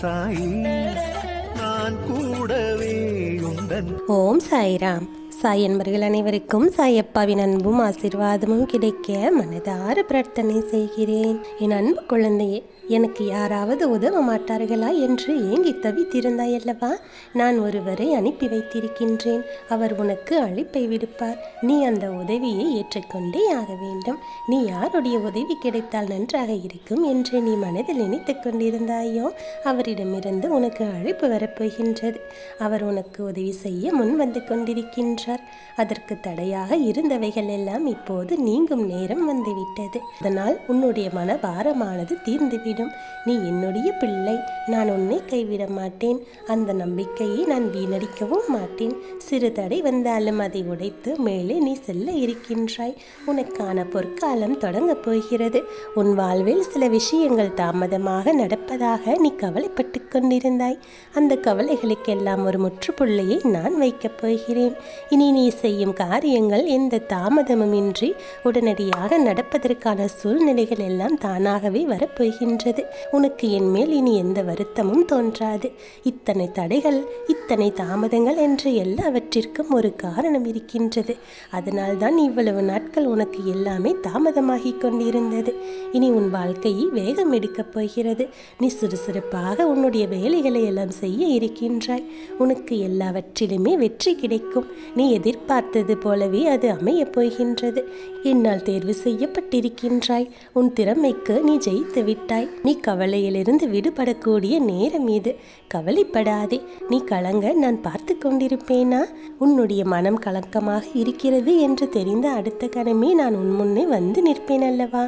சாயி நான் கூடவே உந்தன். ஓம் சாய்ராம். சாய் என்பர்கள் அனைவருக்கும் சாயப்பாவின் அன்பும் ஆசீர்வாதமும் கிடைக்க மனதார பிரார்த்தனை செய்கிறேன். என் அன்பு குழந்தையே, எனக்கு யாராவது உதவ மாட்டார்களா என்று ஏங்கி தவித்திருந்தாய் அல்லவா? நான் ஒருவரை அனுப்பி வைத்திருக்கின்றேன். அவர் உனக்கு அழைப்பை விடுப்பார். நீ அந்த உதவியை ஏற்றுக்கொண்டே ஆக வேண்டும். நீ யாருடைய உதவி கிடைத்தால் நன்றாக இருக்கும் என்று நீ மனதில் நினைத்து கொண்டிருந்தாயோ, அவரிடமிருந்து உனக்கு அழைப்பு வரப்போகின்றது. அவர் உனக்கு உதவி செய்ய முன் வந்து கொண்டிருக்கின்றார். அதற்கு தடையாக இருந்தவைகள் எல்லாம் இப்போது நீங்கும் நேரம் வந்துவிட்டது. அதனால் உன்னுடைய மனபாரமானது தீர்ந்துவிடும். நீ என்னுடைய பிள்ளை, நான் உன்னை கைவிட மாட்டேன். அந்த நம்பிக்கையை நான் வீணடிக்கவும் மாட்டேன். சிறு தடை வந்தாலும் அதை உடைத்து மேலே நீ செல்ல இருக்கின்றாய். உனக்கான பொற்காலம் தொடங்கப் போகிறது. உன் வாழ்வில் சில விஷயங்கள் தாமதமாக நடப்பதாக நீ கவலைப்பட்டு கொண்டிருந்தாய். அந்த கவலைகளுக்கெல்லாம் ஒரு முற்றுப்புள்ளியை நான் வைக்கப் போகிறேன். இனி நீ செய்யும் காரியங்கள் எந்த தாமதமுமின்றி உடனடியாக நடப்பதற்கான சூழ்நிலைகள் எல்லாம் தானாகவே வரப்போகின்றது. உனக்கு என் மேல் இனி எந்த வருத்தமும் தோன்றாது. இத்தனை தடைகள், இத்தனை தாமதங்கள் என்று எல்லாவற்றிற்கும் ஒரு காரணம் இருக்கின்றது. அதனால்தான் இவ்வளவு நாட்கள் உனக்கு எல்லாமே தாமதமாகி கொண்டிருந்தது. இனி உன் வாழ்க்கையை வேகம் எடுக்கப் போகிறது. நீ சுறுசுறுப்பாக உன்னுடைய வேலைகளை எல்லாம் செய்ய இருக்கின்றாய். உனக்கு எல்லாவற்றிலுமே வெற்றி கிடைக்கும். நீ எதிர்பார்த்தது போலவே அது அமையப் போகின்றது. என்னால் தேர்வு செய்யப்பட்டிருக்கின்றாய். உன் திறமைக்கு நீ ஜெயித்து விட்டாய். நீ கவலையிலிருந்து விடுபடக்கூடிய நேரம் இது. கவலைப்படாதே. நீ கலங்க நான் பார்த்து கொண்டிருப்பேனா? உன்னுடைய மனம் கலக்கமாக இருக்கிறது என்று தெரிந்த அடுத்த கணமே நான் உன் முன்னே வந்து நிற்பேன் அல்லவா?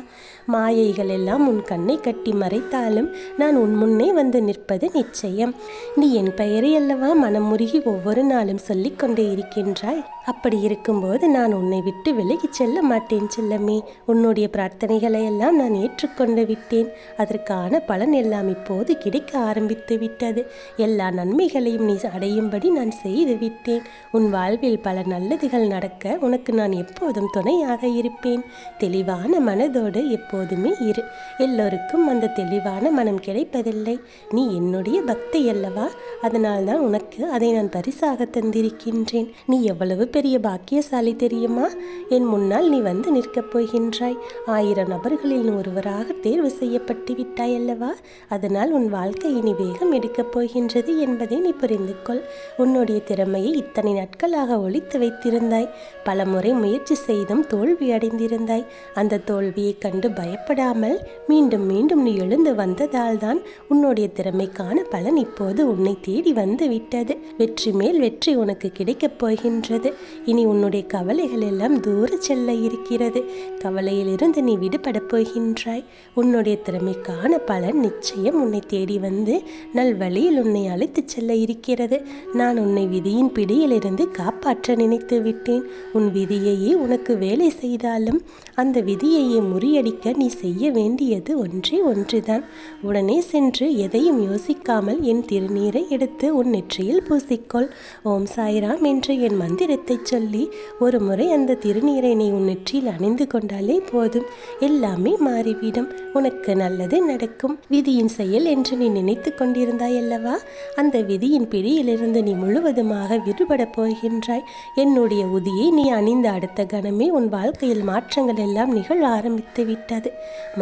மாயைகள் எல்லாம் உன் கண்ணை கட்டி மறைத்தாலும் நான் உன் முன்னே வந்து நிற்பது நிச்சயம். நீ என் பெயரை அல்லவா மனம் முருகி ஒவ்வொரு நாளும் சொல்லிக் கொண்டே இருக்கின்றாய். அப்படி இருக்கும்போது நான் உன்னை விட்டு விலகி செல்ல மாட்டேன் செல்லமே. உன்னுடைய பிரார்த்தனைகளை எல்லாம் நான் ஏற்றுக்கொண்டு விட்டேன். அதற்கான பலன் எல்லாம் இப்போது கிடைக்க ஆரம்பித்து விட்டது. எல்லா நன்மைகளையும் நீ அடையும்படி நான் செய்து விட்டேன். உன் வாழ்வில் பல நல்லதுகள் நடக்க உனக்கு நான் எப்போதும் துணையாக இருப்பேன். தெளிவான மனதோடு எப்போதுமே இரு. எல்லோருக்கும் அந்த தெளிவான மனம் கிடைப்பதில்லை. நீ என்னுடைய பக்தை அல்லவா? அதனால்தான் உனக்கு அதை நான் பரிசாக தந்திருக்கின்றேன். நீ எவ்வளவு பெரிய பாக்கியசாலி தெரியுமா? என் முன்னால் நீ வந்து நிற்கப் போகின்றாய். 1000 நபர்களில் ஒருவராக தேர்வு செய்யப்பட்டு விட்டாய் அல்லவா? அதனால் உன் வாழ்க்கை இனி வேகம் எடுக்கப் போகின்றது என்பதை நீ புரிந்து கொள். உன்னுடைய திறமையை இத்தனை நாட்களாக ஒளித்து வைத்திருந்தாய். பல முறை முயற்சி செய்தும் தோல்வி அடைந்திருந்தாய். அந்த தோல்வியை கண்டு பயப்படாமல் மீண்டும் மீண்டும் நீ எழுந்து வந்ததால் தான் உன்னுடைய திறமைக்கான பலன் இப்போது உன்னை தேடி வந்து விட்டது. வெற்றி மேல் வெற்றி உனக்கு கிடைக்கப் போகின்றது. இனி உன்னுடைய கவலைகள் எல்லாம் தூர செல்ல இருக்கிறது. கவலையிலிருந்து நீ விடுபடப் போகின்றாய். உன்னுடைய திறமைக்கான பலன் நிச்சயம் உன்னை தேடி வந்து நல்வழியில் உன்னை அழைத்துச் செல்ல இருக்கிறது. நான் உன்னை விதியின் பிடியிலிருந்து காப்பாற்ற நினைத்து விட்டேன். உன் விதியையே உனக்கு வேலை செய்தாலும் அந்த விதியையே முறியடிக்க நீ செய்ய வேண்டியது ஒன்றே ஒன்றுதான். உடனே சென்று எதையும் யோசிக்காமல் என் திருநீரை எடுத்து உன் நெற்றியில் பூசிக்கொள். ஓம் சாய்ராம் என்று என் மந்திரத்தை சொல்லி ஒரு முறை அந்த திருநீரை நீ உன் நெற்றியில் அணிந்து கொண்டாலே போதும். எல்லாமே மாறிவிடும். உனக்கு நல்லது நடக்கும். விதியின் செயல் என்று நீ நினைத்து கொண்டிருந்தாய் அல்லவா? அந்த விதியின் பிடியிலிருந்து நீ முழுவதுமாக விடுபடப் போகின்றாய். என்னுடைய உதியை நீ அணிந்த அடுத்த கணமே உன் வாழ்க்கையில் மாற்றங்கள் எல்லாம் நிகழ ஆரம்பித்து விட்டது.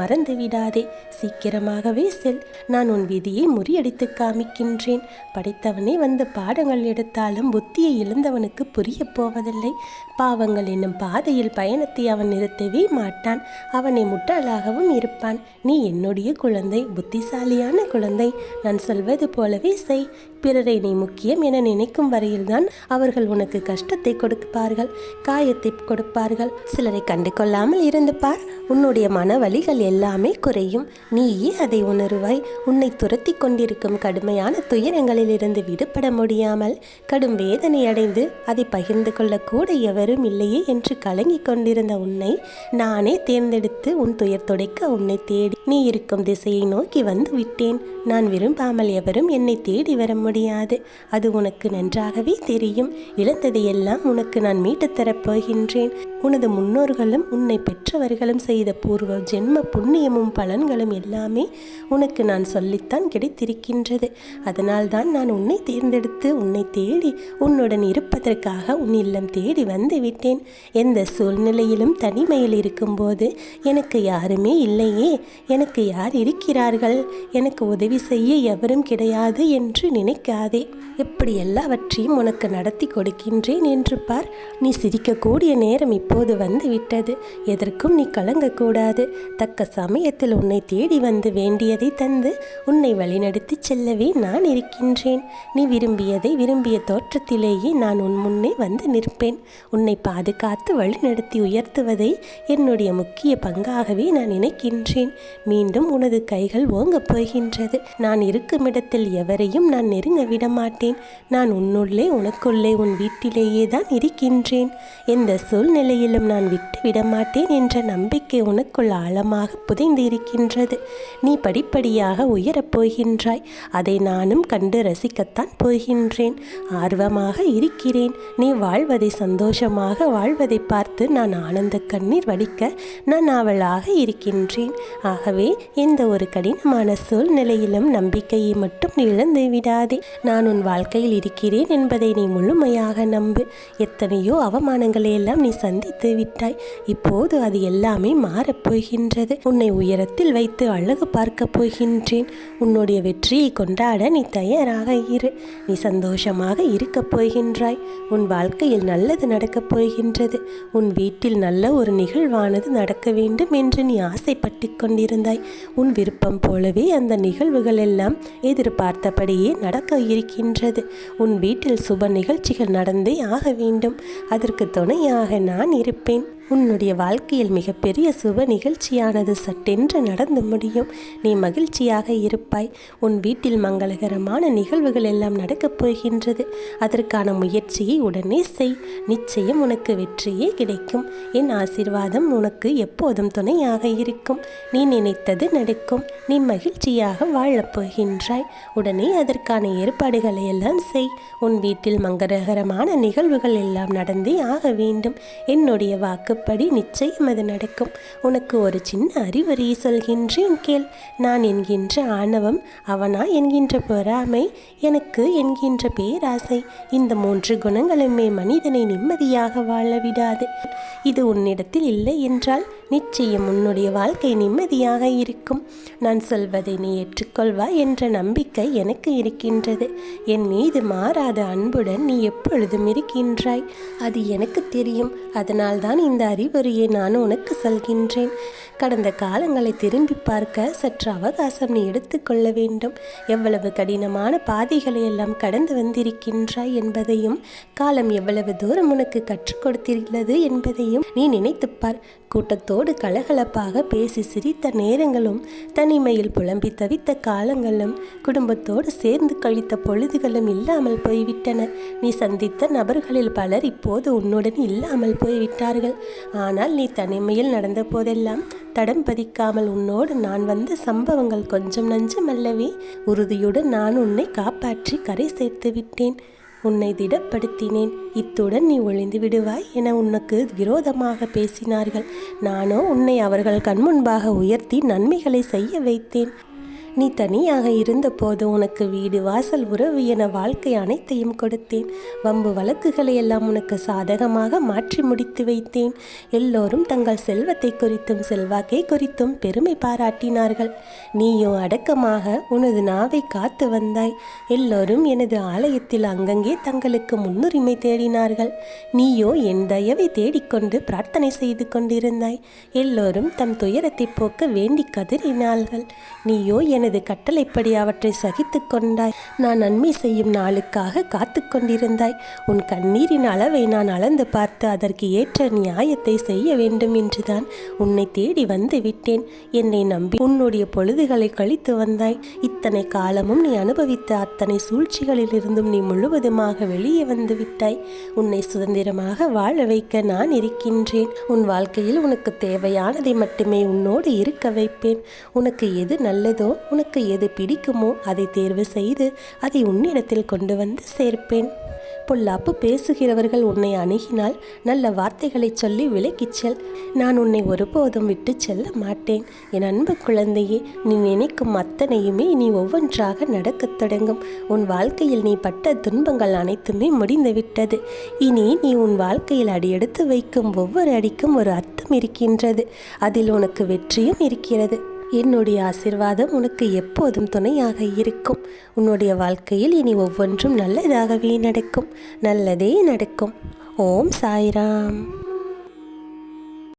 மறந்து விடாதே. சீக்கிரமாகவே செல். நான் உன் விதியை முறியடித்து காமிக்கின்றேன். படைத்தவனே வந்து பாடங்கள் எடுத்தாலும் புத்தியை இழந்தவனுக்கு புரிய போவதில்லை. பாவங்கள் என்னும் பாதையில் பயணத்தை அவன் நிறுத்தவே மாட்டான். அவனை முட்டாளாகவும் இருப்பான். நீ என்னுடைய குழந்தை, புத்திசாலியான குழந்தை. நான் சொல்வது போலவே செய். பிறரை நீ முக்கியம் என நினைக்கும் வரையில்தான் அவர்கள் உனக்கு கஷ்டத்தை கொடுப்பார்கள், காயத்தை கொடுப்பார்கள். சிலரை கண்டு கொள்ளாமல் இருந்து பார். உன்னுடைய மன வலிகள் எல்லாமே குறையும். நீயே அதை உணர்வாய். உன்னை துரத்தி கொண்டிருக்கும் கடுமையான துயரங்களிலிருந்து விடுபட முடியாமல் கடும் வேதனை அடைந்து அதை பகிர்ந்து கொள்ளக்கூட எவரும் இல்லையே என்று கலங்கிக் கொண்டிருந்த உன்னை நானே தேர்ந்தெடுத்து உன் துயர் துடைக்க உன்னை தேடி நீ இருக்கும் திசையை நோக்கி வந்து விட்டேன். நான் விரும்பாமல் எவரும் என்னை தேடி வர முடியும். முடியாது. அது உனக்கு நன்றாகவே தெரியும். இழந்ததையெல்லாம் உனக்கு நான் மீட்டுத் தரப்போகின்றேன். உனது முன்னோர்களும் உன்னை பெற்றவர்களும் செய்த பூர்வ ஜென்ம புண்ணியமும் பலன்களும் எல்லாமே உனக்கு நான் சொல்லித்தான் கிடைத்திருக்கின்றது. அதனால்தான் நான் உன்னை தேர்ந்தெடுத்து உன்னை தேடி உன்னுடன் இருப்பதற்காக உன் இல்லம் தேடி வந்து விட்டேன். எந்த சூழ்நிலையிலும் தனிமையில் இருக்கும்போது எனக்கு யாருமே இல்லையே, எனக்கு யார் இருக்கிறார்கள், எனக்கு உதவி செய்ய எவரும் கிடையாது என்று நினைக்காதே. எப்படி எல்லாவற்றையும் உனக்கு நடத்தி கொடுக்கின்றேன் என்று பார். நீ சிரிக்கக்கூடிய நேரம் இப்போது வந்து விட்டது. எதற்கும் நீ கலங்கக்கூடாது. தக்க சமயத்தில் உன்னை தேடி வந்து வேண்டியதை தந்து உன்னை வழிநடத்தி செல்லவே நான் இருக்கின்றேன். நீ விரும்பியதை விரும்பிய தோற்றத்திலேயே நான் உன் முன்னே வந்து நிற்பேன். உன்னை பாதுகாத்து வழிநடத்தி உயர்த்துவதை என்னுடைய முக்கிய பங்காகவே நான் நினைக்கின்றேன். மீண்டும் உனது கைகள் ஓங்கப் போகின்றது. நான் இருக்கும் இடத்தில் எவரையும் நான் நெருங்க விடமாட்டேன். நான் உன்னுள்ளே உனக்குள்ளே உன் வீட்டிலேயே தான் இருக்கின்றேன். எந்த சூழ்நிலையிலும் நான் விட்டு விடமாட்டேன் என்ற நம்பிக்கை உனக்குள் ஆழமாக புதைந்து இருக்கின்றது. நீ படிப்படியாக உயரப் போகின்றாய். அதை நானும் கண்டு ரசிக்கத்தான் போகின்றேன். ஆர்வமாக இருக்கிறேன். நீ வாழ்வதை சந்தோஷமாக வாழ்வதை பார்த்து நான் ஆனந்த கண்ணீர் வடிக்க நான் ஆவலாக இருக்கின்றேன். ஆகவே எந்த ஒரு கடினமான சூழ்நிலையிலும் நம்பிக்கையை மட்டும் இழந்து விடாதே. நான் உன் வாழ்க்கையில் இருக்கிறேன் என்பதை நீ முழுமையாக நம்பு. எத்தனையோ அவமானங்களை எல்லாம் நீ சந்தித்து விட்டாய். இப்போது அது எல்லாமே மாறப்போகின்றது. உன்னை உயரத்தில் வைத்து அழகு பார்க்க போகின்றேன். உன்னுடைய வெற்றியை கொண்டாட நீ தயாராக இரு. நீ சந்தோஷமாக இருக்கப் போகின்றாய். உன் வாழ்க்கையில் நல்லது நடக்கப் போகின்றது. உன் வீட்டில் நல்ல ஒரு நிகழ்வானது நடக்க வேண்டும் என்று நீ ஆசைப்பட்டு கொண்டிருந்தாய். உன் விருப்பம் போலவே அந்த நிகழ்வுகள் எல்லாம் எதிர்பார்த்தபடியே நடக்க இருக்கின்றது. உன் வீட்டில் சுப நிகழ்ச்சிகள் நடந்தே ஆக வேண்டும். அதற்கு துணையாக நான் இருப்பேன். உன்னுடைய வாழ்க்கையில் மிகப்பெரிய சுப நிகழ்ச்சியானது சட்டென்று நடந்து முடியும். நீ மகிழ்ச்சியாக இருப்பாய். உன் வீட்டில் மங்களகரமான நிகழ்வுகள் எல்லாம் நடக்கப் போகின்றது. அதற்கான முயற்சியை உடனே செய். நிச்சயம் உனக்கு வெற்றியே கிடைக்கும். என் ஆசீர்வாதம் உனக்கு எப்போதும் துணையாக இருக்கும். நீ நினைத்தது நடக்கும். நீ மகிழ்ச்சியாக வாழப் போகின்றாய். உடனே அதற்கான ஏற்பாடுகளை எல்லாம் செய். உன் வீட்டில் மங்களகரமான நிகழ்வுகள் எல்லாம் நடந்தே ஆக வேண்டும். என்னுடைய வாக்குப்படி நிச்சயம் அது நடக்கும். உனக்கு ஒரு சின்ன அறிவுரையை சொல்கின்றேன் கேள். நான் என்கின்ற ஆணவம், அவனா என்கின்ற பொறாமை, எனக்கு என்கின்ற பேராசை, இந்த 3 குணங்களுமே மனிதனை நிம்மதியாக வாழ விடாது. இது உன்னிடத்தில் இல்லை என்றால் நிச்சயம் உன்னுடைய வாழ்க்கை நிம்மதியாக இருக்கும். நான் சொல்வதை நீ ஏற்றுக்கொள்வாய் என்ற நம்பிக்கை எனக்கு இருக்கின்றது. என் மீது மாறாத அன்புடன் நீ எப்பொழுதும் இருக்கின்றாய். அது எனக்கு தெரியும். அதனால்தான் இந்த அறிவுரையை நான் உனக்கு சொல்கின்றேன். கடந்த காலங்களை திரும்பி பார்க்க சற்று அவகாசம் நீ எடுத்துக்கொள்ள வேண்டும். எவ்வளவு கடினமான பாதைகளை எல்லாம் கடந்து வந்திருக்கின்றாய் என்பதையும், காலம் எவ்வளவு தூரம் உனக்கு கற்றுக் கொடுத்திருக்கிறது என்பதையும் நீ நினைத்துப்பார். கூட்டத்தோடு கலகலப்பாக பேசி சிரித்த நேரங்களும், தனிமையில் புலம்பி தவித்த காலங்களும், குடும்பத்தோடு சேர்ந்து கழித்த பொழுதுகளும் இல்லாமல் போய்விட்டன. நீ சந்தித்த நபர்களில் பலர் இப்போது உன்னுடன் இல்லாமல் போய்விட்டார்கள். ஆனால் நீ தனிமையில் நடந்த போதெல்லாம் தடம் பதிக்காமல் உன்னோடு நான் வந்த சம்பவங்கள் கொஞ்சம் நஞ்சமல்லவே. உறுதியுடன் நான் உன்னை காப்பாற்றி கரை சேர்த்து விட்டேன். உன்னை திடப்படுத்தினேன். இத்துடன் நீ ஒழிந்து விடுவாய் என உனக்கு விரோதமாக பேசினார்கள். நானோ உன்னை அவர்கள் கண்முன்பாக உயர்த்தி நன்மைகளை செய்ய வைத்தேன். நீ தனியாக இருந்தபோது உனக்கு வீடு, வாசல், உறவு என வாழ்க்கை அனைத்தையும் கொடுத்தேன். வம்பு வழக்குகளை எல்லாம் உனக்கு சாதகமாக மாற்றி முடித்து வைத்தேன். எல்லோரும் தங்கள் செல்வத்தை குறித்தும் செல்வாக்கை குறித்தும் பெருமை பாராட்டினார்கள். நீயோ அடக்கமாக உனது நாவை காத்து வந்தாய். எல்லோரும் எனது ஆலயத்தில் அங்கங்கே தங்களுக்கு முன்னுரிமை தேடினார்கள். நீயோ என் தயவை தேடிக்கொண்டு பிரார்த்தனை செய்து கொண்டிருந்தாய். எல்லோரும் தம் துயரத்தை போக்க வேண்டி கதறினார்கள். நீயோ எனது கட்டளைப்படி அவற்றை சகித்து கொண்டாய். நான் நன்மை செய்யும் நாளுக்காக காத்து கொண்டிருந்தாய். உன் கண்ணீரின் அளவை நான் அளந்து பார்த்து அதற்கு ஏற்ற நியாயத்தை செய்ய வேண்டும் என்றுதான் உன்னை தேடி வந்து விட்டேன். என்னை நம்பி உன்னுடைய பொழுதுகளை கழித்து வந்தாய். இத்தனை காலமும் நீ அனுபவித்த அத்தனை சூழ்ச்சிகளிலிருந்தும் நீ முழுவதுமாக வெளியே வந்து விட்டாய். உன்னை சுதந்திரமாக வாழ வைக்க நான் இருக்கின்றேன். உன் வாழ்க்கையில் உனக்கு தேவையானதை மட்டுமே உன்னோடு இருக்க வைப்பேன். உனக்கு எது நல்லதோ உனக்கு எது பிடிக்குமோ அதை தேர்வு செய்து அதை உன்னிடத்தில் கொண்டு வந்து சேர்ப்பேன். பொல்லாப்பு பேசுகிறவர்கள் உன்னை அணுகினால் நல்ல வார்த்தைகளை சொல்லி விலக்கிச் செல். நான் உன்னை ஒருபோதும் விட்டு செல்ல மாட்டேன். என் அன்பு குழந்தையே, நீ நினைக்கும் அத்தனையுமே நீ ஒவ்வொன்றாக நடக்கத் தொடங்கும். உன் வாழ்க்கையில் நீ பட்ட துன்பங்கள் அனைத்துமே முடிந்துவிட்டது. இனி நீ உன் வாழ்க்கையில் அடியெடுத்து வைக்கும் ஒவ்வொரு அடிக்கும் ஒரு அர்த்தம் இருக்கின்றது. அதில் உனக்கு வெற்றியும் இருக்கிறது. என்னுடைய ஆசிர்வாதம் உனக்கு எப்போதும் துணையாக இருக்கும். உன்னுடைய வாழ்க்கையில் இனி ஒவ்வொன்றும் நல்லதாகவே நடக்கும். நல்லதே நடக்கும். ஓம் சாய்ராம்.